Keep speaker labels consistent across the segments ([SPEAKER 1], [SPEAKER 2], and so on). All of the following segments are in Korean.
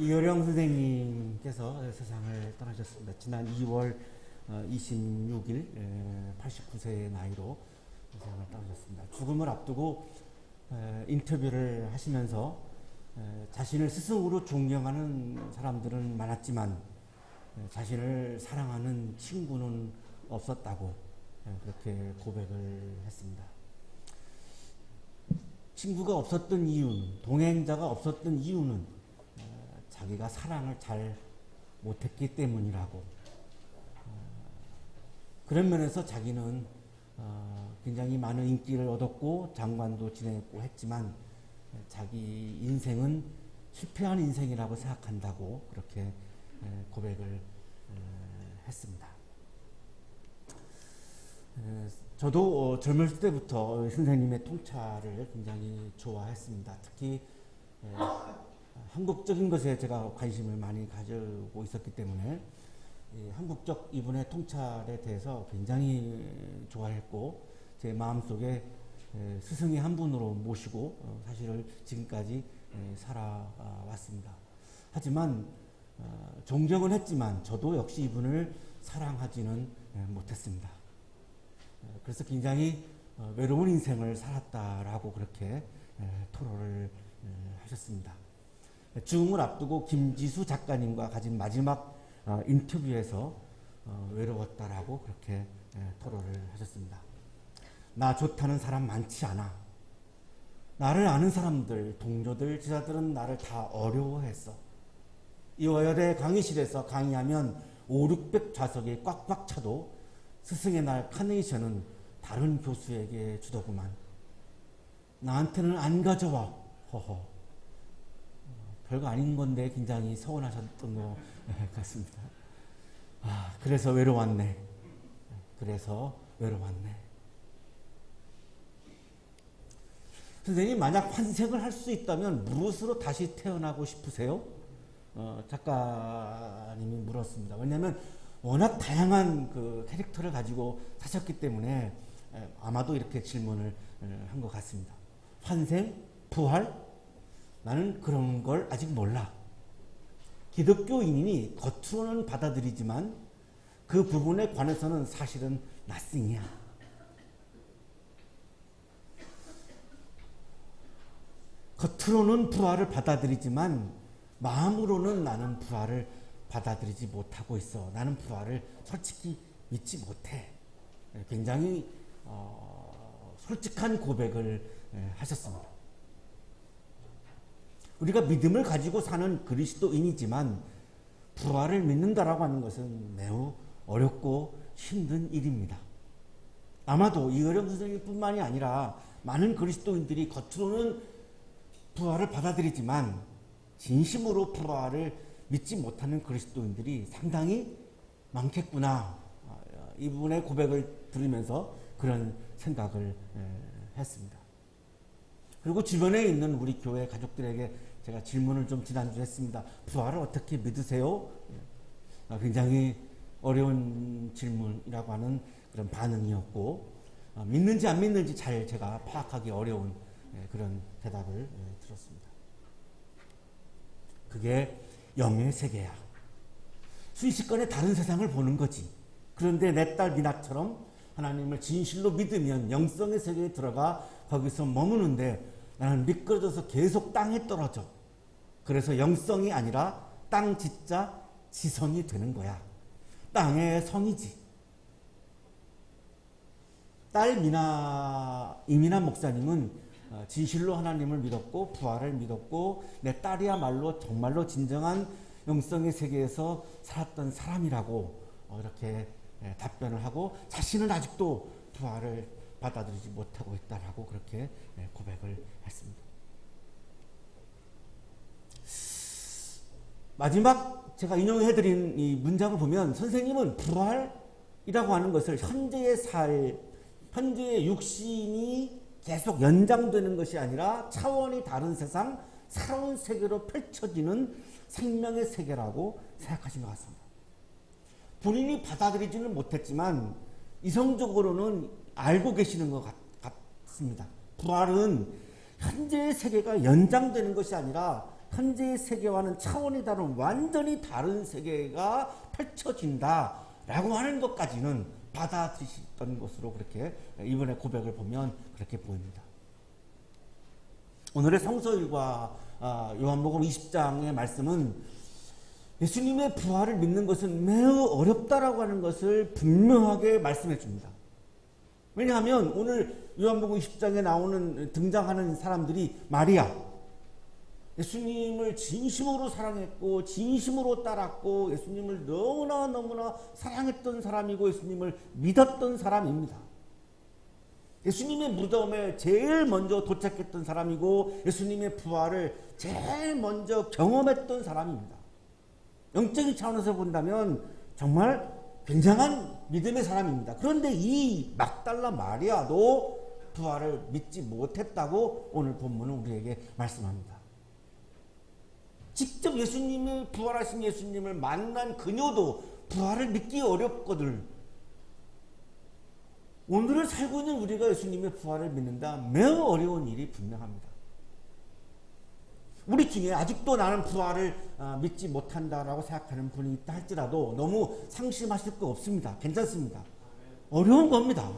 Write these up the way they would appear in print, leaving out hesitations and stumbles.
[SPEAKER 1] 이효령 선생님께서 세상을 떠나셨습니다. 지난 2월 26일 89세의 나이로 세상을 떠나셨습니다. 죽음을 앞두고 인터뷰를 하시면서 자신을 스승으로 존경하는 사람들은 많았지만 자신을 사랑하는 친구는 없었다고 그렇게 고백을 했습니다. 친구가 없었던 이유는, 동행자가 없었던 이유는 자기가 사랑을 잘 못했기 때문이라고. 그런 면에서 자기는 굉장히 많은 인기를 얻었고 장관도 지냈고 했지만 자기 인생은 실패한 인생이라고 생각한다고 그렇게 고백을 했습니다. 저도 젊을 때부터 선생님의 통찰을 굉장히 좋아했습니다. 특히 한국적인 것에 제가 관심을 많이 가지고 있었기 때문에 한국적 이분의 통찰에 대해서 굉장히 좋아했고 제 마음속에 스승의 한 분으로 모시고 사실을 지금까지 살아왔습니다. 하지만 존경은 했지만 저도 역시 이분을 사랑하지는 못했습니다. 그래서 굉장히 외로운 인생을 살았다라고 그렇게 토로를 하셨습니다. 죽음을 앞두고 김지수 작가님과 가진 마지막 인터뷰에서 외로웠다라고 그렇게 토로를 하셨습니다. 나 좋다는 사람 많지 않아. 나를 아는 사람들, 동료들, 지사들은 나를 다 어려워했어. 이 어열의 강의실에서 강의하면 500~600 좌석이 꽉꽉 차도 스승의 날 카네이션은 다른 교수에게 주더구만. 나한테는 안 가져와. 허허. 별거 아닌 건데 굉장히 서운하셨던 것 같습니다. 그래서 외로웠네. 그래서 외로웠네. 선생님, 만약 환생을 할 수 있다면 무엇으로 다시 태어나고 싶으세요? 작가님이 물었습니다. 왜냐하면 워낙 다양한 그 캐릭터를 가지고 사셨기 때문에 아마도 이렇게 질문을 한 것 같습니다. 환생? 부활? 나는 그런 걸 아직 몰라. 기독교인이니 겉으로는 받아들이지만 그 부분에 관해서는 사실은 nothing이야. 겉으로는 부활을 받아들이지만 마음으로는 나는 부활을 받아들이지 못하고 있어. 나는 부활을 솔직히 믿지 못해. 굉장히 솔직한 고백을 하셨습니다. 우리가 믿음을 가지고 사는 그리스도인이지만 부활을 믿는다라고 하는 것은 매우 어렵고 힘든 일입니다. 아마도 이효령 선생님뿐만이 아니라 많은 그리스도인들이 겉으로는 부활을 받아들이지만 진심으로 부활을 믿지 못하는 그리스도인들이 상당히 많겠구나. 이분의 고백을 들으면서 그런 생각을 했습니다. 그리고 주변에 있는 우리 교회 가족들에게 제가 질문을 좀 지난주에 했습니다. 부활을 어떻게 믿으세요? 굉장히 어려운 질문이라고 하는 그런 반응이었고 믿는지 안 믿는지 잘 제가 파악하기 어려운 그런 대답을 들었습니다. 그게 영의 세계야. 순식간에 다른 세상을 보는 거지. 그런데 내 딸 미나처럼 하나님을 진실로 믿으면 영성의 세계에 들어가 거기서 머무는데 나는 미끄러져서 계속 땅에 떨어져. 그래서 영성이 아니라 땅 지자 지성이 되는 거야. 땅의 성이지. 딸 이민아 목사님은 진실로 하나님을 믿었고 부활을 믿었고 내 딸이야말로 정말로 진정한 영성의 세계에서 살았던 사람이라고 이렇게 답변을 하고 자신은 아직도 부활을 받아들이지 못하고 있다라고 그렇게 고백을 했습니다. 마지막 제가 인용해드린 이 문장을 보면 선생님은 부활이라고 하는 것을 현재의 육신이 계속 연장되는 것이 아니라 차원이 다른 세상, 새로운 세계로 펼쳐지는 생명의 세계라고 생각하신 것 같습니다. 본인이 받아들이지는 못했지만 이성적으로는 알고 계시는 것 같습니다. 부활은 현재의 세계가 연장되는 것이 아니라 현재의 세계와는 차원이 다른 완전히 다른 세계가 펼쳐진다라고 하는 것까지는 받아들이셨던 것으로 그렇게 이번에 고백을 보면 그렇게 보입니다. 오늘의 성서일과 요한복음 20장의 말씀은 예수님의 부활을 믿는 것은 매우 어렵다라고 하는 것을 분명하게 말씀해 줍니다. 왜냐하면 오늘 요한복음 20장에 등장하는 사람들이 마리아, 예수님을 진심으로 사랑했고 진심으로 따랐고 예수님을 너무나 사랑했던 사람이고 예수님을 믿었던 사람입니다. 예수님의 무덤에 제일 먼저 도착했던 사람이고 예수님의 부활을 제일 먼저 경험했던 사람입니다. 영적인 차원에서 본다면 정말 굉장한 믿음의 사람입니다. 그런데 이 막달라 마리아도 부활을 믿지 못했다고 오늘 본문은 우리에게 말씀합니다. 직접 예수님을 부활하신 예수님을 만난 그녀도 부활을 믿기 어렵거든. 오늘을 살고 있는 우리가 예수님의 부활을 믿는다 매우 어려운 일이 분명합니다. 우리 중에 아직도 나는 부활을 믿지 못한다라고 생각하는 분이 있다 할지라도 너무 상심하실 거 없습니다. 괜찮습니다. 어려운 겁니다.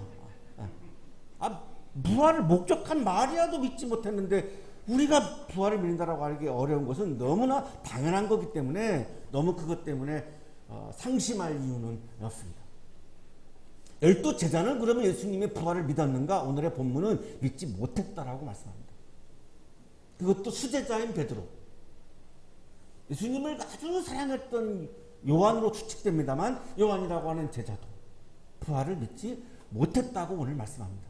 [SPEAKER 1] 부활을 목적한 마리아도 믿지 못했는데 우리가 부활을 믿는다라고 하기 어려운 것은 너무나 당연한 거기 때문에 너무 그것 때문에 상심할 이유는 없습니다. 12제자는 그러면 예수님의 부활을 믿었는가? 오늘의 본문은 믿지 못했다라고 말씀합니다. 그것도 수제자인 베드로, 예수님을 아주 사랑했던 요한으로 추측됩니다만 요한이라고 하는 제자도 부활을 믿지 못했다고 오늘 말씀합니다.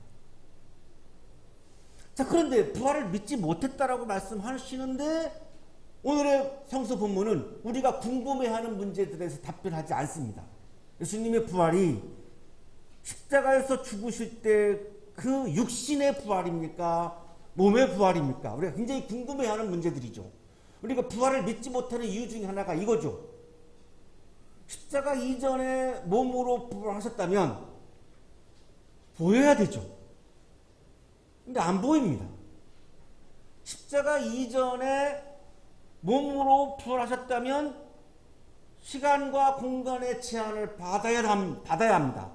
[SPEAKER 1] 자, 그런데 부활을 믿지 못했다라고 말씀하시는데 오늘의 성서 본문은 우리가 궁금해하는 문제들에 대해서 답변하지 않습니다. 예수님의 부활이 십자가에서 죽으실 때 그 육신의 부활입니까? 몸의 부활입니까? 우리가 굉장히 궁금해하는 문제들이죠. 우리가 부활을 믿지 못하는 이유 중에 하나가 이거죠. 십자가 이전에 몸으로 부활하셨다면 보여야 되죠. 근데 안 보입니다. 십자가 이전에 몸으로 부활하셨다면 시간과 공간의 제한을 받아야 합니다.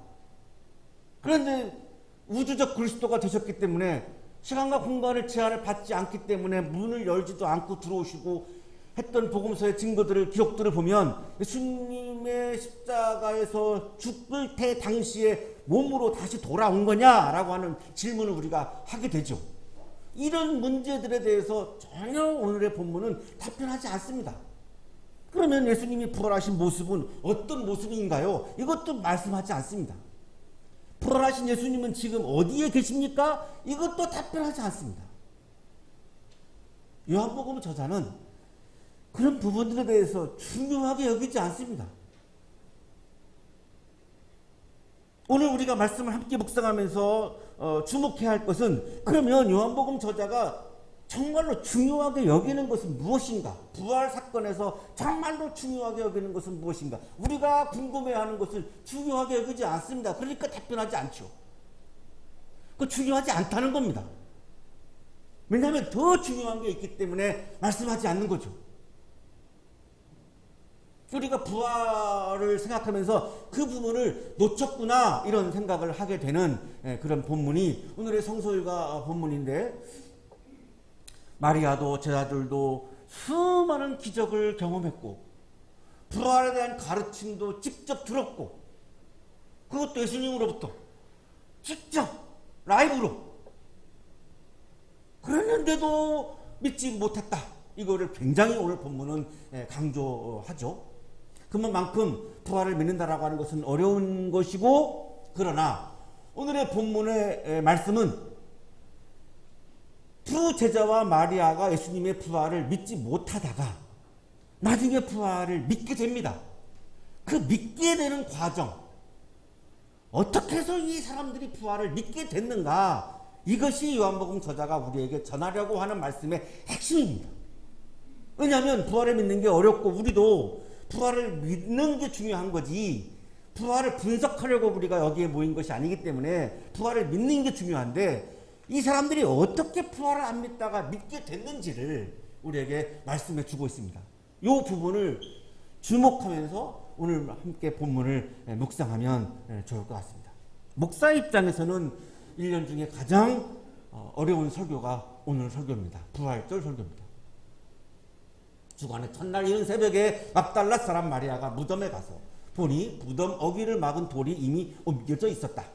[SPEAKER 1] 그런데 우주적 그리스도가 되셨기 때문에 시간과 공간의 제한을 받지 않기 때문에 문을 열지도 않고 들어오시고 했던 복음서의 증거들을 기록들을 보면 예수님의 십자가에서 죽을 때 당시에 몸으로 다시 돌아온 거냐라고 하는 질문을 우리가 하게 되죠. 이런 문제들에 대해서 전혀 오늘의 본문은 답변하지 않습니다. 그러면 예수님이 부활하신 모습은 어떤 모습인가요? 이것도 말씀하지 않습니다. 부활하신 예수님은 지금 어디에 계십니까? 이것도 답변하지 않습니다. 요한복음 저자는 그런 부분들에 대해서 중요하게 여기지 않습니다. 오늘 우리가 말씀을 함께 묵상하면서 주목해야 할 것은 그러면 요한복음 저자가 정말로 중요하게 여기는 것은 무엇인가? 부활 사건에서 정말로 중요하게 여기는 것은 무엇인가? 우리가 궁금해하는 것을 중요하게 여기지 않습니다. 그러니까 답변하지 않죠. 그 중요하지 않다는 겁니다. 왜냐하면 더 중요한 게 있기 때문에 말씀하지 않는 거죠. 우리가 부활을 생각하면서 그 부분을 놓쳤구나 이런 생각을 하게 되는 그런 본문이 오늘의 성서일과 본문인데 마리아도 제자들도 수많은 기적을 경험했고 부활에 대한 가르침도 직접 들었고 그것도 예수님으로부터 직접 라이브로 그랬는데도 믿지 못했다. 이거를 굉장히 오늘 본문은 강조하죠. 그만큼 부활을 믿는다라고 하는 것은 어려운 것이고 그러나 오늘의 본문의 말씀은 두 제자와 마리아가 예수님의 부활을 믿지 못하다가 나중에 부활을 믿게 됩니다. 그 믿게 되는 과정, 어떻게 해서 이 사람들이 부활을 믿게 됐는가, 이것이 요한복음 저자가 우리에게 전하려고 하는 말씀의 핵심입니다. 왜냐하면 부활을 믿는 게 어렵고 우리도 부활을 믿는 게 중요한 거지 부활을 분석하려고 우리가 여기에 모인 것이 아니기 때문에 부활을 믿는 게 중요한데 이 사람들이 어떻게 부활을 안 믿다가 믿게 됐는지를 우리에게 말씀해 주고 있습니다. 이 부분을 주목하면서 오늘 함께 본문을 묵상하면 좋을 것 같습니다. 목사 입장에서는 1년 중에 가장 어려운 설교가 오늘 설교입니다. 부활절 설교입니다. 주간의 첫날 이른 새벽에 막달라 사람 마리아가 무덤에 가서 보니 무덤 어귀를 막은 돌이 이미 옮겨져 있었다.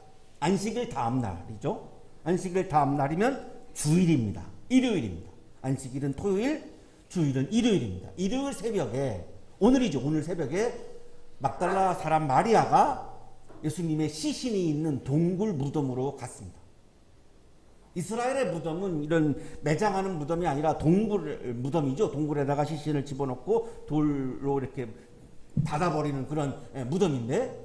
[SPEAKER 1] 안식일 다음 날이죠. 안식일 다음 날이면 주일입니다. 일요일입니다. 안식일은 토요일, 주일은 일요일입니다. 일요일 새벽에, 오늘이죠. 오늘 새벽에 막달라 사람 마리아가 예수님의 시신이 있는 동굴 무덤으로 갔습니다. 이스라엘의 무덤은 이런 매장하는 무덤이 아니라 동굴 무덤이죠. 동굴에다가 시신을 집어넣고 돌로 이렇게 닫아버리는 그런 무덤인데,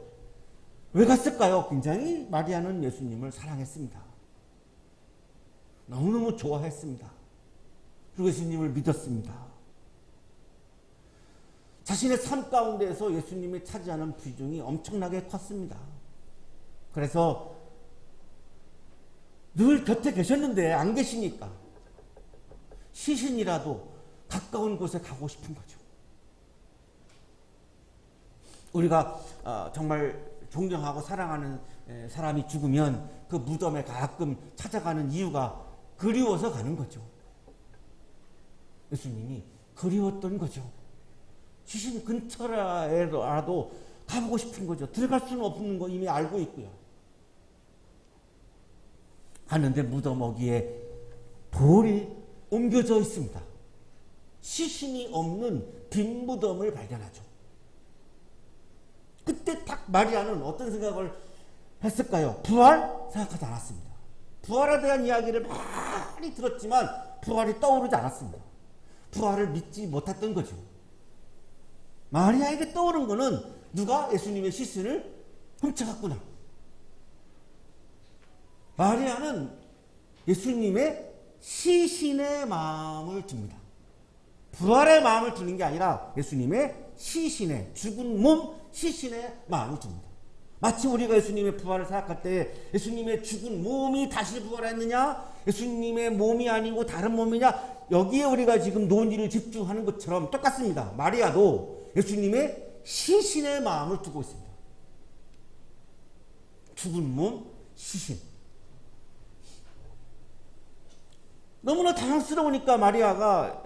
[SPEAKER 1] 왜 갔을까요? 굉장히 마리아는 예수님을 사랑했습니다. 너무너무 좋아했습니다. 그리고 예수님을 믿었습니다. 자신의 삶 가운데에서 예수님이 차지하는 비중이 엄청나게 컸습니다. 그래서 늘 곁에 계셨는데 안 계시니까 시신이라도 가까운 곳에 가고 싶은 거죠. 우리가 정말 존경하고 사랑하는 사람이 죽으면 그 무덤에 가끔 찾아가는 이유가 그리워서 가는 거죠. 예수님이 그리웠던 거죠. 시신 근처라도 가보고 싶은 거죠. 들어갈 수는 없는 거 이미 알고 있고요. 갔는데 무덤 어귀에 돌이 옮겨져 있습니다. 시신이 없는 빈 무덤을 발견하죠. 그때 딱 마리아는 어떤 생각을 했을까요? 부활? 생각하지 않았습니다. 부활에 대한 이야기를 많이 들었지만 부활이 떠오르지 않았습니다. 부활을 믿지 못했던 거죠. 마리아에게 떠오른 거는 누가 예수님의 시신을 훔쳐갔구나. 마리아는 예수님의 시신의 마음을 줍니다. 부활의 마음을 주는 게 아니라 예수님의 시신의, 죽은 몸 시신의 마음을 줍니다. 마치 우리가 예수님의 부활을 생각할 때 예수님의 죽은 몸이 다시 부활했느냐, 예수님의 몸이 아니고 다른 몸이냐, 여기에 우리가 지금 논의를 집중하는 것처럼 똑같습니다. 마리아도 예수님의 시신의 마음을 두고 있습니다. 죽은 몸 시신. 너무나 당황스러우니까 마리아가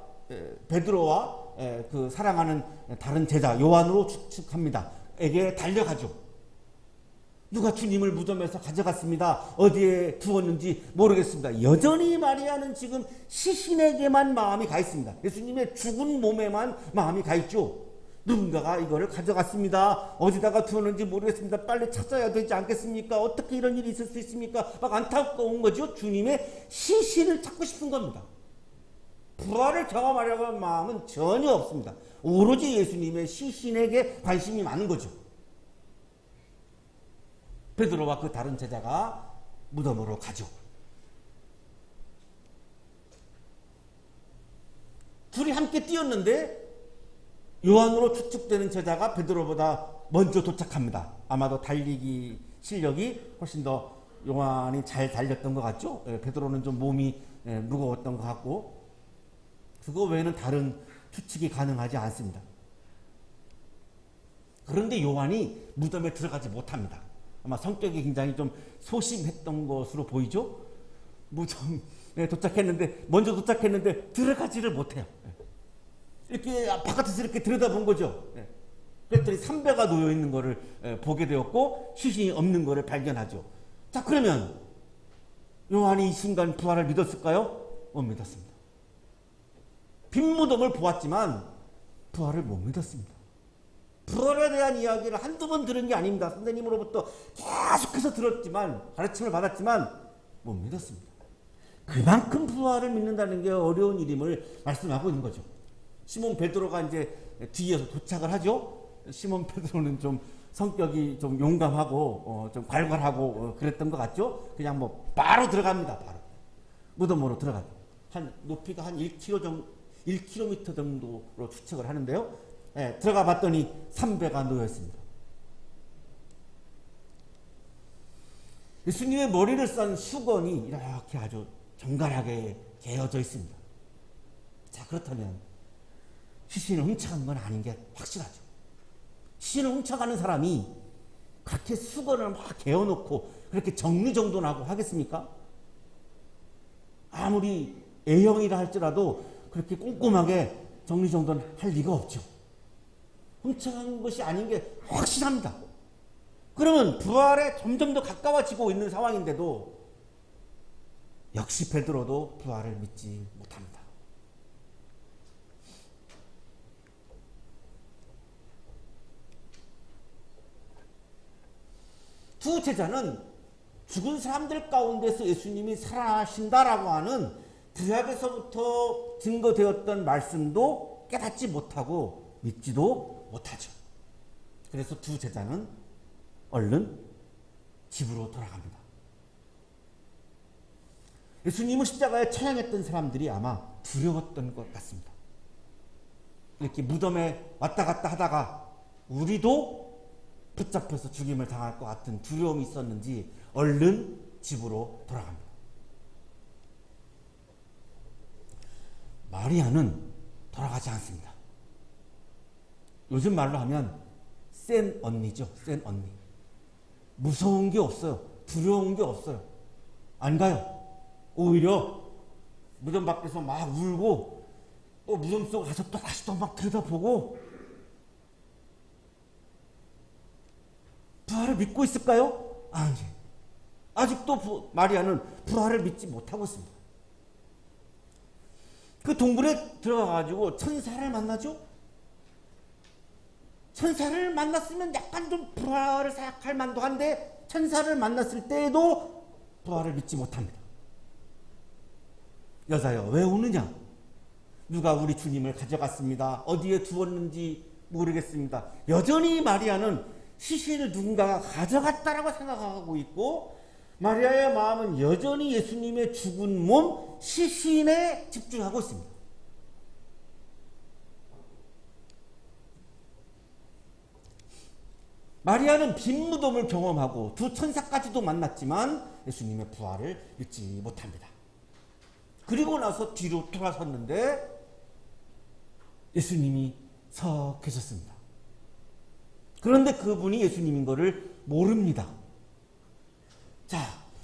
[SPEAKER 1] 베드로와 그 사랑하는 다른 제자 요한으로 추측합니다. 에게 달려가죠. 누가 주님을 무덤에서 가져갔습니다. 어디에 두었는지 모르겠습니다. 여전히 마리아는 지금 시신에게만 마음이 가 있습니다. 예수님의 죽은 몸에만 마음이 가 있죠. 누군가가 이거를 가져갔습니다. 어디다가 두었는지 모르겠습니다. 빨리 찾아야 되지 않겠습니까? 어떻게 이런 일이 있을 수 있습니까? 막 안타까운 거죠. 주님의 시신을 찾고 싶은 겁니다. 부활을 경험하려고 하는 마음은 전혀 없습니다. 오로지 예수님의 시신에게 관심이 많은 거죠. 베드로와 그 다른 제자가 무덤으로 가죠. 둘이 함께 뛰었는데 요한으로 추측되는 제자가 베드로보다 먼저 도착합니다. 아마도 달리기 실력이 훨씬 더 요한이 잘 달렸던 것 같죠? 베드로는 좀 몸이 무거웠던 것 같고, 그거 외에는 다른 추측이 가능하지 않습니다. 그런데 요한이 무덤에 들어가지 못합니다. 아마 성격이 굉장히 좀 소심했던 것으로 보이죠? 무덤에 도착했는데, 먼저 도착했는데 들어가지를 못해요. 이렇게 바깥에서 이렇게 들여다본 거죠. 그랬더니 삼배가 놓여 있는 것을 보게 되었고 시신이 없는 것을 발견하죠. 자, 그러면 요한이 이 순간 부활을 믿었을까요? 못 믿었습니다. 빈 무덤을 보았지만 부활을 못 믿었습니다. 부활에 대한 이야기를 한두 번 들은 게 아닙니다. 선생님으로부터 계속해서 들었지만, 가르침을 받았지만 못 믿었습니다. 그만큼 부활을 믿는다는 게 어려운 일임을 말씀하고 있는 거죠. 시몬 베드로가 이제 뒤에서 도착을 하죠. 시몬 베드로는 좀 성격이 좀 용감하고 좀 괄괄하고 그랬던 것 같죠. 그냥 뭐 바로 들어갑니다. 바로 무덤으로 들어가죠. 한 높이가 한 1km 정도로 추측을 하는데요. 들어가 봤더니 삼배가 놓여 있습니다. 예수님의 머리를 싼 수건이 이렇게 아주 정갈하게 개어져 있습니다. 자, 그렇다면 시신을 훔쳐간 건 아닌 게 확실하죠. 시신을 훔쳐가는 사람이 그렇게 수건을 막 개어놓고 그렇게 정리정돈하고 하겠습니까? 아무리 A형이라 할지라도 그렇게 꼼꼼하게 정리정돈 할 리가 없죠. 훔쳐간 것이 아닌 게 확실합니다. 그러면 부활에 점점 더 가까워지고 있는 상황인데도 역시 베드로도 부활을 믿지 못합니다. 두 제자는 죽은 사람들 가운데서 예수님이 살아나신다라고 하는 구약에서부터 증거되었던 말씀도 깨닫지 못하고 믿지도 못하죠. 그래서 두 제자는 얼른 집으로 돌아갑니다. 예수님을 십자가에 처형했던 사람들이 아마 두려웠던 것 같습니다. 이렇게 무덤에 왔다 갔다 하다가 우리도 붙잡혀서 죽임을 당할 것 같은 두려움이 있었는지 얼른 집으로 돌아갑니다. 마리아는 돌아가지 않습니다. 요즘 말로 하면 센 언니죠. 센 언니. 무서운 게 없어요. 두려운 게 없어요. 안 가요. 오히려 무덤 밖에서 막 울고 또 무덤 속 가서 또 다시 또 막 들여다보고 부활을 믿고 있을까요? 아니. 아직도 마리아는 부활을 믿지 못하고 있습니다. 그 동굴에 들어가가지고 천사를 만나죠? 천사를 만났으면 약간 좀 부활을 생각할 만도 한데 천사를 만났을 때에도 부활을 믿지 못합니다. 여자여, 왜 우느냐? 누가 우리 주님을 가져갔습니다. 어디에 두었는지 모르겠습니다. 여전히 마리아는 시신을 누군가가 가져갔다라고 생각하고 있고 마리아의 마음은 여전히 예수님의 죽은 몸 시신에 집중하고 있습니다. 마리아는 빈 무덤을 경험하고 두 천사까지도 만났지만 예수님의 부활을 믿지 못합니다. 그리고 나서 뒤로 돌아섰는데 예수님이 서 계셨습니다. 그런데 그분이 예수님인 것을 모릅니다. 자,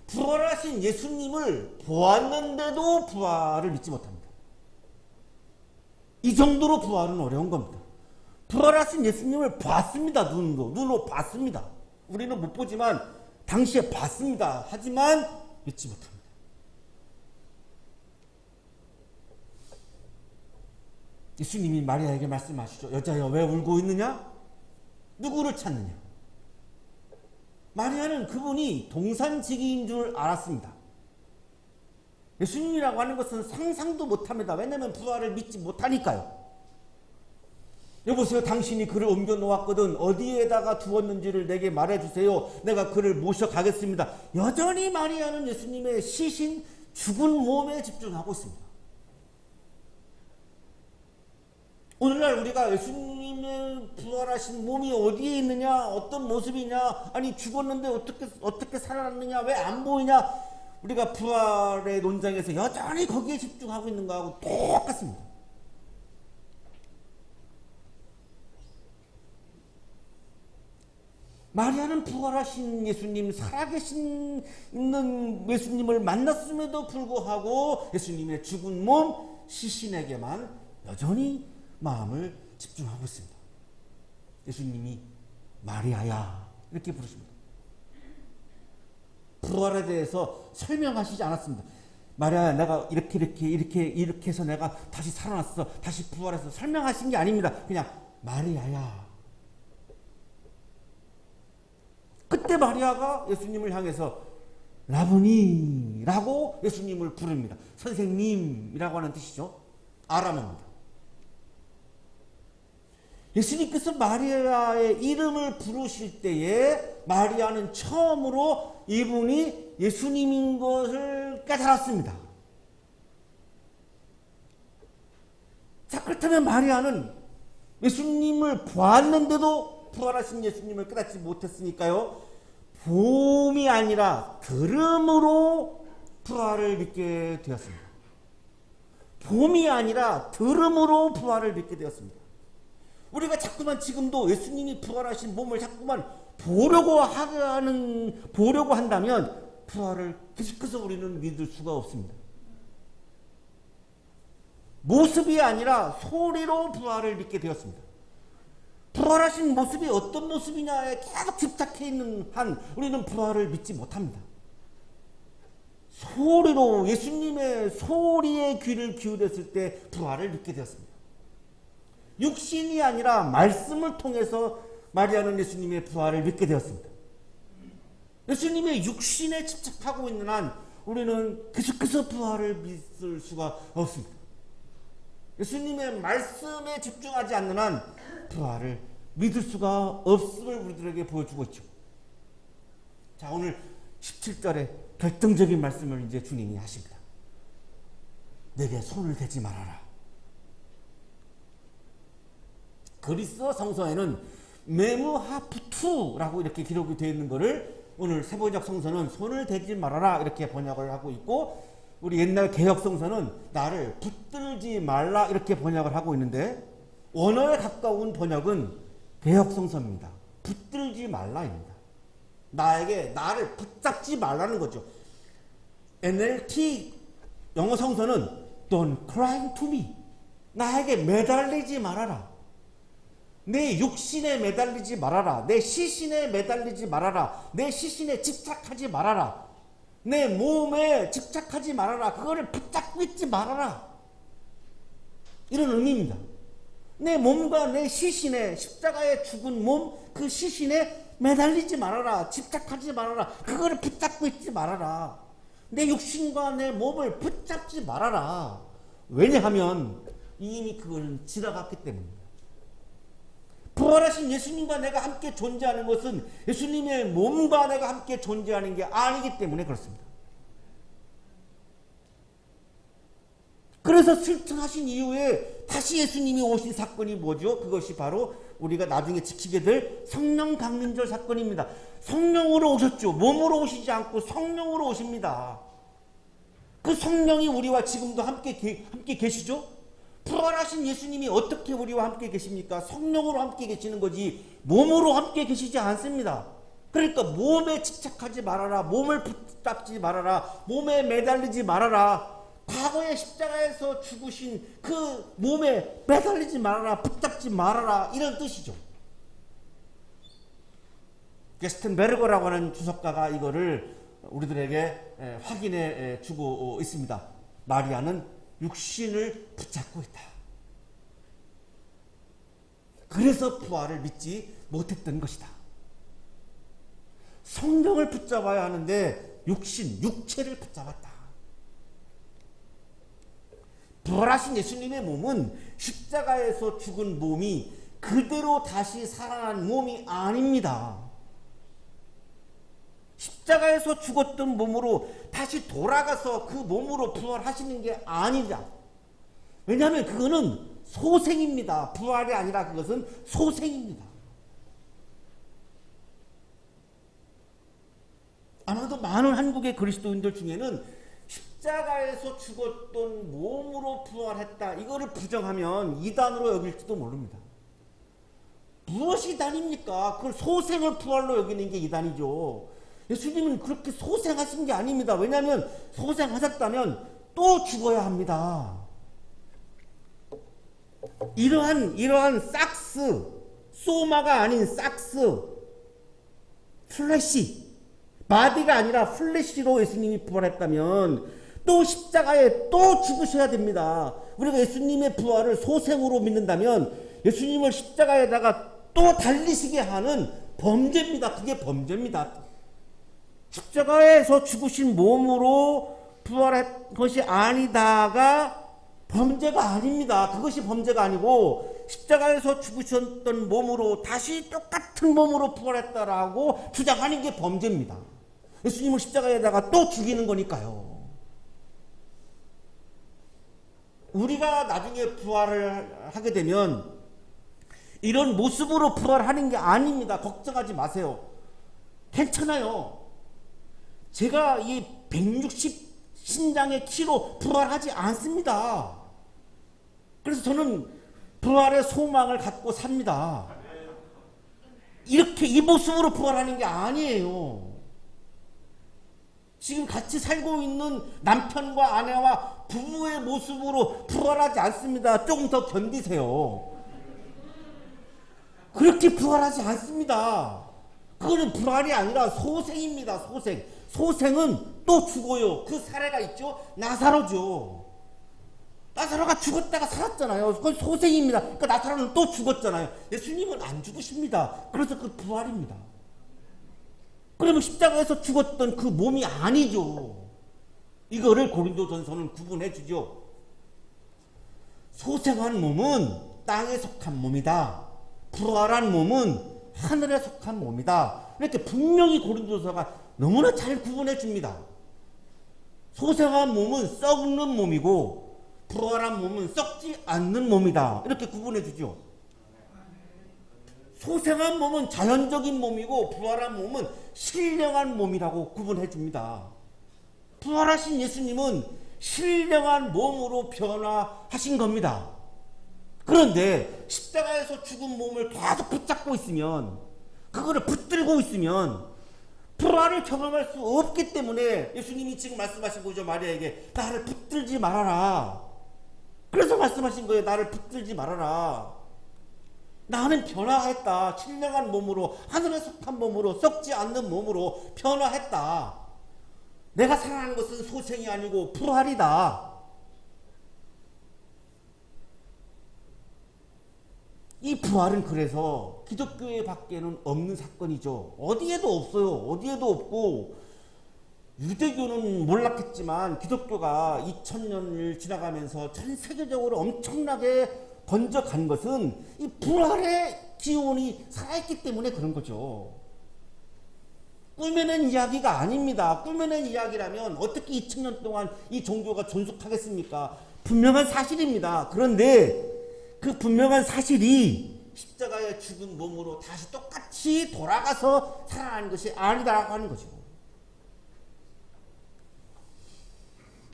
[SPEAKER 1] 부활하신 예수님을 보았는데도 부활을 믿지 못합니다. 이 정도로 부활은 어려운 겁니다. 부활하신 예수님을 봤습니다. 눈으로 봤습니다. 우리는 못 보지만 당시에 봤습니다. 하지만 믿지 못합니다. 예수님이 마리아에게 말씀하시죠. 여자여, 왜 울고 있느냐? 누구를 찾느냐? 마리아는 그분이 동산지기인 줄 알았습니다. 예수님이라고 하는 것은 상상도 못합니다. 왜냐하면 부활을 믿지 못하니까요. 여보세요, 당신이 그를 옮겨 놓았거든. 어디에다가 두었는지를 내게 말해주세요. 내가 그를 모셔가겠습니다. 여전히 마리아는 예수님의 시신, 죽은 몸에 집중하고 있습니다. 오늘날 우리가 예수님의 부활하신 몸이 어디에 있느냐, 어떤 모습이냐, 아니 죽었는데 어떻게 살아났느냐, 왜 안 보이냐, 우리가 부활의 논장에서 여전히 거기에 집중하고 있는 거하고 똑같습니다. 마리아는 부활하신 예수님, 살아계신 있는 예수님을 만났음에도 불구하고 예수님의 죽은 몸 시신에게만 여전히 마음을 집중하고 있습니다. 예수님이 마리아야 이렇게 부르십니다. 부활에 대해서 설명하시지 않았습니다. 마리아야, 내가 이렇게 해서 내가 다시 살아났어, 다시 부활해서 설명하신 게 아닙니다. 그냥 마리아야. 그때 마리아가 예수님을 향해서 라보니라고 예수님을 부릅니다. 선생님이라고 하는 뜻이죠. 아람어입니다. 예수님께서 마리아의 이름을 부르실 때에 마리아는 처음으로 이분이 예수님인 것을 깨달았습니다. 자, 그렇다면 마리아는 예수님을 보았는데도 부활하신 예수님을 깨닫지 못했으니까요, 봄이 아니라 들음으로 부활을 믿게 되었습니다. 봄이 아니라 들음으로 부활을 믿게 되었습니다. 우리가 자꾸만 지금도 예수님이 부활하신 몸을 자꾸만 보려고 한다면 부활을 계속해서 우리는 믿을 수가 없습니다. 모습이 아니라 소리로 부활을 믿게 되었습니다. 부활하신 모습이 어떤 모습이냐에 계속 집착해 있는 한 우리는 부활을 믿지 못합니다. 소리로 예수님의 소리에 귀를 기울였을 때 부활을 믿게 되었습니다. 육신이 아니라 말씀을 통해서 마리아는 예수님의 부활을 믿게 되었습니다. 예수님의 육신에 집착하고 있는 한 우리는 계속해서 부활을 믿을 수가 없습니다. 예수님의 말씀에 집중하지 않는 한 부활을 믿을 수가 없음을 우리들에게 보여주고 있죠. 자, 오늘 17절에 결정적인 말씀을 이제 주님이 하십니다. 내게 손을 대지 말아라. 그리스어 성서에는 메무하프투라고 이렇게 기록이 되어 있는 것을 오늘 세번역 성서는 손을 대지 말아라 이렇게 번역을 하고 있고, 우리 옛날 개혁 성서는 나를 붙들지 말라 이렇게 번역을 하고 있는데, 원어에 가까운 번역은 개혁 성서입니다. 붙들지 말라입니다. 나를 붙잡지 말라는 거죠. NLT 영어 성서는 Don't cling to me. 나에게 매달리지 말아라. 내 육신에 매달리지 말아라. 내 시신에 매달리지 말아라. 내 시신에 집착하지 말아라. 내 몸에 집착하지 말아라. 그거를 붙잡고 있지 말아라. 이런 의미입니다. 내 몸과 내 시신에, 십자가에 죽은 몸, 그 시신에 매달리지 말아라. 집착하지 말아라. 그거를 붙잡고 있지 말아라. 내 육신과 내 몸을 붙잡지 말아라. 왜냐하면 이미 그걸 지나갔기 때문입니다. 부활하신 예수님과 내가 함께 존재하는 것은 예수님의 몸과 내가 함께 존재하는 게 아니기 때문에 그렇습니다. 그래서 슬쩍하신 이후에 다시 예수님이 오신 사건이 뭐죠? 그것이 바로 우리가 나중에 지키게 될 성령 강림절 사건입니다. 성령으로 오셨죠. 몸으로 오시지 않고 성령으로 오십니다. 그 성령이 우리와 지금도 함께 계시죠? 부활하신 예수님이 어떻게 우리와 함께 계십니까? 성령으로 함께 계시는 거지 몸으로 함께 계시지 않습니다. 그러니까 몸에 집착하지 말아라. 몸을 붙잡지 말아라. 몸에 매달리지 말아라. 과거의 십자가에서 죽으신 그 몸에 매달리지 말아라. 붙잡지 말아라. 이런 뜻이죠. 게스텐베르거라고 하는 주석가가 이거를 우리들에게 확인해 주고 있습니다. 마리아는 육신을 붙잡고 있다. 그래서 부활을 믿지 못했던 것이다. 성령을 붙잡아야 하는데 육체를 붙잡았다. 부활하신 예수님의 몸은 십자가에서 죽은 몸이 그대로 다시 살아난 몸이 아닙니다. 십자가에서 죽었던 몸으로 다시 돌아가서 그 몸으로 부활하시는 게 아니다. 왜냐하면 그거는 소생입니다. 부활이 아니라 그것은 소생입니다. 아마도 많은 한국의 그리스도인들 중에는 십자가에서 죽었던 몸으로 부활했다, 이거를 부정하면 이단으로 여길지도 모릅니다. 무엇이 이단입니까? 그걸 소생을 부활로 여기는 게 이단이죠. 예수님은 그렇게 소생하신 게 아닙니다. 왜냐하면 소생하셨다면 또 죽어야 합니다. 이러한 삭스, 소마가 아닌 삭스, 플래시, 바디가 아니라 플래시로 예수님이 부활했다면 또 십자가에 또 죽으셔야 됩니다. 우리가 예수님의 부활을 소생으로 믿는다면 예수님을 십자가에다가 또 달리시게 하는 범죄입니다. 그게 범죄입니다. 십자가에서 죽으신 몸으로 부활한 것이 아니다가 범죄가 아닙니다. 그것이 범죄가 아니고 십자가에서 죽으셨던 몸으로 다시 똑같은 몸으로 부활했다라고 주장하는 게 범죄입니다. 예수님을 십자가에다가 또 죽이는 거니까요. 우리가 나중에 부활을 하게 되면 이런 모습으로 부활하는 게 아닙니다. 걱정하지 마세요. 괜찮아요. 제가 이 160 신장의 키로 부활하지 않습니다. 그래서 저는 부활의 소망을 갖고 삽니다. 이렇게 이 모습으로 부활하는 게 아니에요. 지금 같이 살고 있는 남편과 아내와 부부의 모습으로 부활하지 않습니다. 조금 더 견디세요. 그렇게 부활하지 않습니다. 그거는 부활이 아니라 소생입니다. 소생. 소생은 또 죽어요. 그 사례가 있죠. 나사로죠. 나사로가 죽었다가 살았잖아요. 그건 소생입니다. 그러니까 나사로는 또 죽었잖아요. 예수님은 안 죽으십니다. 그래서 그 부활입니다. 그러면 십자가에서 죽었던 그 몸이 아니죠. 이거를 고린도전서는 구분해 주죠. 소생한 몸은 땅에 속한 몸이다. 부활한 몸은 하늘에 속한 몸이다. 이렇게 분명히 고린도서가 너무나 잘 구분해 줍니다. 소생한 몸은 썩는 몸이고 부활한 몸은 썩지 않는 몸이다. 이렇게 구분해 주죠. 소생한 몸은 자연적인 몸이고 부활한 몸은 신령한 몸이라고 구분해 줍니다. 부활하신 예수님은 신령한 몸으로 변화하신 겁니다. 그런데 십자가에서 죽은 몸을 계속 붙잡고 있으면, 그거를 붙들고 있으면 부활을 경험할 수 없기 때문에 예수님이 지금 말씀하신 거죠. 마리아에게 나를 붙들지 말아라. 그래서 말씀하신 거예요. 나를 붙들지 말아라. 나는 변화했다. 신령한 몸으로, 하늘에 속한 몸으로, 썩지 않는 몸으로 변화했다. 내가 살아난 것은 소생이 아니고 부활이다. 이 부활은 그래서 기독교회 밖에는 없는 사건이죠. 어디에도 없어요. 어디에도 없고, 유대교는 몰랐겠지만 기독교가 2000년을 지나가면서 전 세계적으로 엄청나게 번져간 것은 이 부활의 기원이 살아있기 때문에 그런 거죠. 꾸며낸 이야기가 아닙니다. 꾸며낸 이야기라면 어떻게 2000년 동안 이 종교가 존속하겠습니까? 분명한 사실입니다. 그런데 그 분명한 사실이 십자가에 죽은 몸으로 다시 똑같이 돌아가서 살아나는 것이 아니다라고 하는 거죠.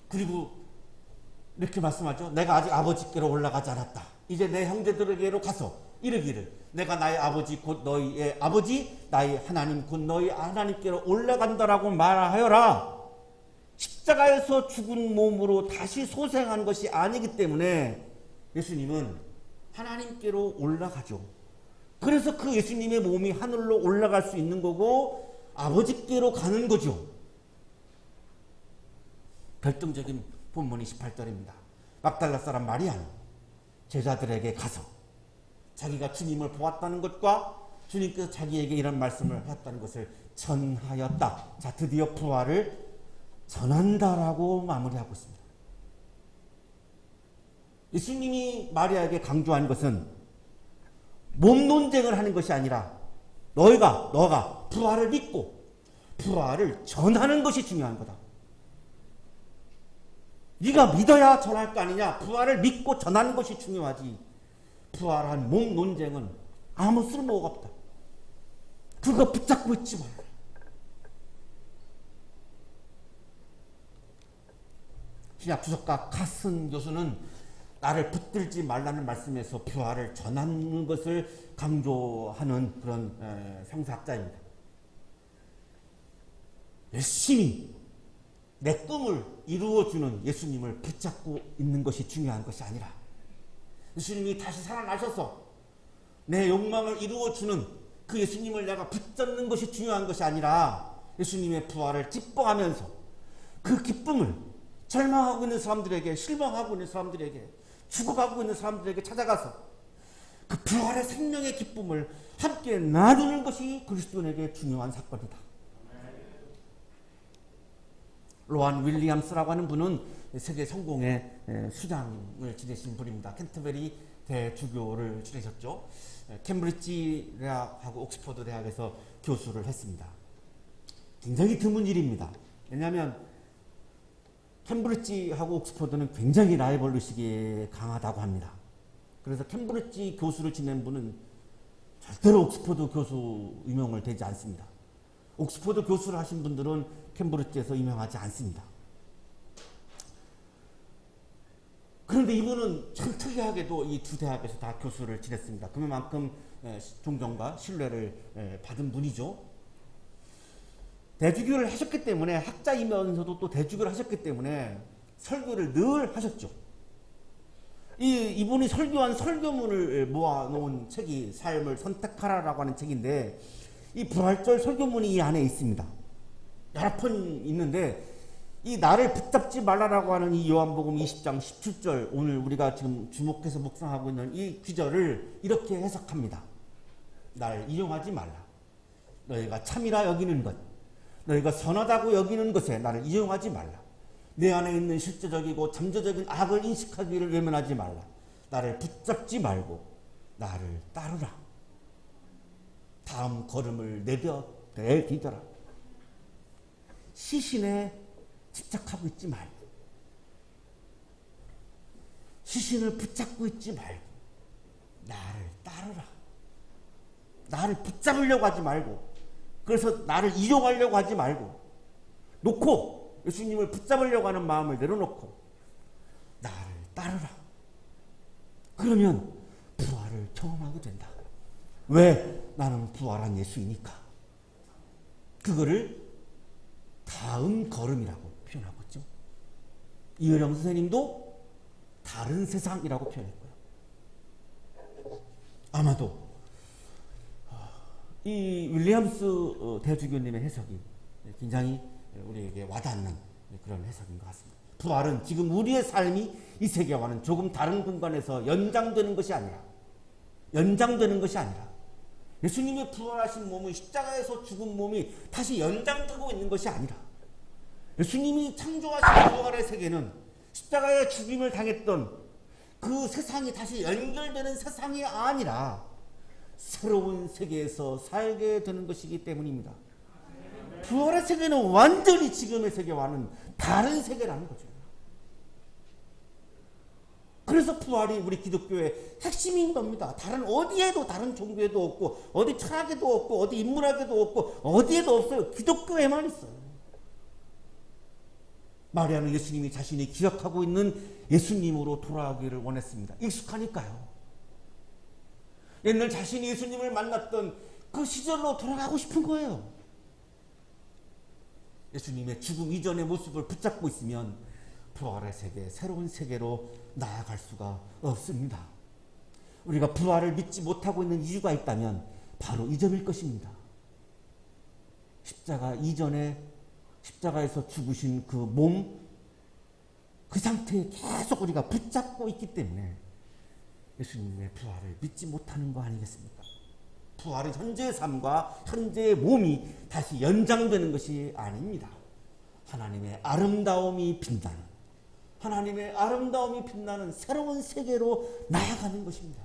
[SPEAKER 1] 그리고 이렇게 말씀하죠. 내가 아직 아버지께로 올라가지 않았다. 이제 내 형제들에게로 가서 이르기를 내가 나의 아버지 곧 너희의 아버지 나의 하나님 곧 너희 하나님께로 올라간다라고 말하여라. 십자가에서 죽은 몸으로 다시 소생한 것이 아니기 때문에 예수님은 하나님께로 올라가죠. 그래서 그 예수님의 몸이 하늘로 올라갈 수 있는 거고 아버지께로 가는 거죠. 결정적인 본문이 18절입니다. 막달라 사람 마리아는 제자들에게 가서 자기가 주님을 보았다는 것과 주님께서 자기에게 이런 말씀을 하셨다는 것을 전하였다. 자, 드디어 부활을 전한다라고 마무리하고 있습니다. 예수님이 마리아에게 강조한 것은 몸 논쟁을 하는 것이 아니라 너가 부활을 믿고 부활을 전하는 것이 중요한 거다. 네가 믿어야 전할 거 아니냐. 부활을 믿고 전하는 것이 중요하지. 부활한 몸 논쟁은 아무 쓸모가 없다. 그거 붙잡고 있지 말라. 신약 주석가 카슨 교수는 나를 붙들지 말라는 말씀에서 부활을 전하는 것을 강조하는 그런 성사학자입니다. 열심히 내 꿈을 이루어주는 예수님을 붙잡고 있는 것이 중요한 것이 아니라 예수님이 다시 살아나셔서 내 욕망을 이루어주는 그 예수님을 내가 붙잡는 것이 중요한 것이 아니라 예수님의 부활을 기뻐하면서 그 기쁨을 절망하고 있는 사람들에게, 실망하고 있는 사람들에게, 죽어가고 있는 사람들에게 찾아가서 그 부활의 생명의 기쁨을 함께 나누는 것이 그리스도인에게 중요한 사건이다. 로안 윌리엄스라고 하는 분은 세계 성공의 수장을 지내신 분입니다. 캔터베리 대주교를 지내셨죠. 캠브리지 대학하고 옥스퍼드 대학에서 교수를 했습니다. 굉장히 드문 일입니다. 왜냐하면 캠브리지하고 옥스퍼드는 굉장히 라이벌 의식이 강하다고 합니다. 그래서 캠브리지 교수를 지낸 분은 절대로 옥스퍼드 교수 임용을 되지 않습니다. 옥스퍼드 교수를 하신 분들은 캠브리지에서 임명하지 않습니다. 그런데 이분은 참 특이하게도 이 두 대학에서 다 교수를 지냈습니다. 그만큼 존경과 신뢰를 받은 분이죠. 대주교를 하셨기 때문에, 학자이면서도 또 대주교를 하셨기 때문에 설교를 늘 하셨죠. 이분이 설교한 설교문을 모아놓은 책이 삶을 선택하라라고 하는 책인데, 이 부활절 설교문이 이 안에 있습니다. 여러 편 있는데, 이 나를 붙잡지 말라라고 하는 이 요한복음 20장 17절, 오늘 우리가 지금 주목해서 묵상하고 있는 이 구절을 이렇게 해석합니다. 날 이용하지 말라. 너희가 참이라 여기는 것, 너희가 선하다고 여기는 것에 나를 이용하지 말라. 내 안에 있는 실제적이고 잠재적인 악을 인식하기를 외면하지 말라. 나를 붙잡지 말고 나를 따르라. 다음 걸음을 내디뎌라. 시신에 집착하고 있지 말고, 시신을 붙잡고 있지 말고 나를 따르라. 나를 붙잡으려고 하지 말고, 그래서 나를 이용하려고 하지 말고, 놓고 예수님을 붙잡으려고 하는 마음을 내려놓고 나를 따르라. 그러면 부활을 경험하게 된다. 왜? 나는 부활한 예수이니까. 그거를 다음 걸음이라고 표현하고 있죠. 이효령 선생님도 다른 세상이라고 표현했고요. 아마도 이 윌리엄스 대주교님의 해석이 굉장히 우리에게 와닿는 그런 해석인 것 같습니다. 부활은 지금 우리의 삶이 이 세계와는 조금 다른 공간에서 연장되는 것이 아니라, 예수님의 부활하신 몸은 십자가에서 죽은 몸이 다시 연장되고 있는 것이 아니라, 예수님이 창조하신 부활의 세계는 십자가의 죽임을 당했던 그 세상이 다시 연결되는 세상이 아니라 새로운 세계에서 살게 되는 것이기 때문입니다. 부활의 세계는 완전히 지금의 세계와는 다른 세계라는 거죠. 그래서 부활이 우리 기독교의 핵심인 겁니다. 다른 어디에도, 다른 종교에도 없고, 어디 철학에도 없고, 어디 인문학에도 없고, 어디에도 없어요. 기독교에만 있어요. 마리아는 예수님이 자신이 기억하고 있는 예수님으로 돌아가기를 원했습니다. 익숙하니까요. 옛날 자신이 예수님을 만났던 그 시절로 돌아가고 싶은 거예요. 예수님의 죽음 이전의 모습을 붙잡고 있으면 부활의 세계, 새로운 세계로 나아갈 수가 없습니다. 우리가 부활을 믿지 못하고 있는 이유가 있다면 바로 이 점일 것입니다. 십자가 이전에, 십자가에서 죽으신 그 몸, 그 상태에 계속 우리가 붙잡고 있기 때문에 예수님의 부활을 믿지 못하는 거 아니겠습니까? 부활은 현재의 삶과 현재의 몸이 다시 연장되는 것이 아닙니다. 하나님의 아름다움이 빛나는 새로운 세계로 나아가는 것입니다.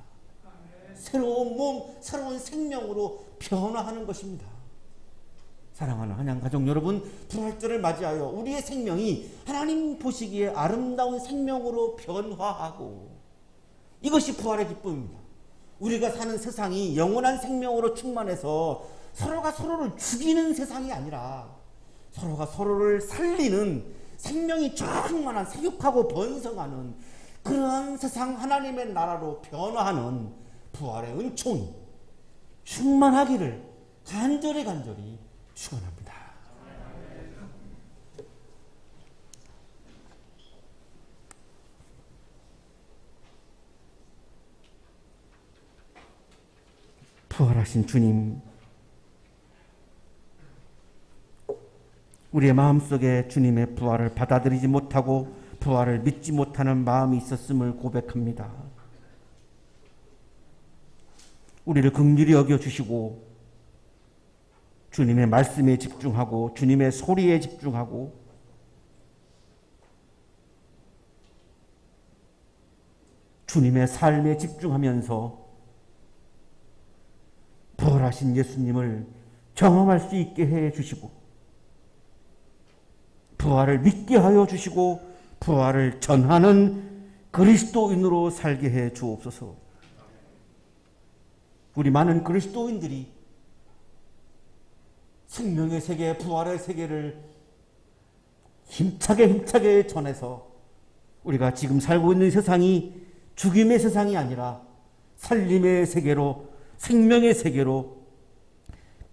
[SPEAKER 1] 새로운 몸, 새로운 생명으로 변화하는 것입니다. 사랑하는 한양가족 여러분, 부활절을 맞이하여 우리의 생명이 하나님 보시기에 아름다운 생명으로 변화하고, 이것이 부활의 기쁨입니다. 우리가 사는 세상이 영원한 생명으로 충만해서 서로가 서로를 죽이는 세상이 아니라 서로가 서로를 살리는, 생명이 충만한, 생육하고 번성하는 그러한 세상, 하나님의 나라로 변화하는 부활의 은총이 충만하기를 간절히 축원합니다. 부활하신 주님, 우리의 마음속에 주님의 부활을 받아들이지 못하고 부활을 믿지 못하는 마음이 있었음을 고백합니다. 우리를 긍휼히 여겨주시고 주님의 말씀에 집중하고 주님의 소리에 집중하고 주님의 삶에 집중하면서 부활하신 예수님을 경험할 수 있게 해 주시고 부활을 믿게 하여 주시고 부활을 전하는 그리스도인으로 살게 해 주옵소서. 우리 많은 그리스도인들이 생명의 세계, 부활의 세계를 힘차게 전해서 우리가 지금 살고 있는 세상이 죽임의 세상이 아니라 살림의 세계로, 생명의 세계로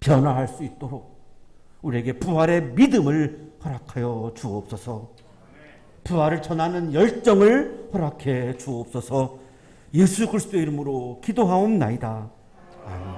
[SPEAKER 1] 변화할 수 있도록 우리에게 부활의 믿음을 허락하여 주옵소서. 부활을 전하는 열정을 허락해 주옵소서. 예수 그리스도의 이름으로 기도하옵나이다. 아멘.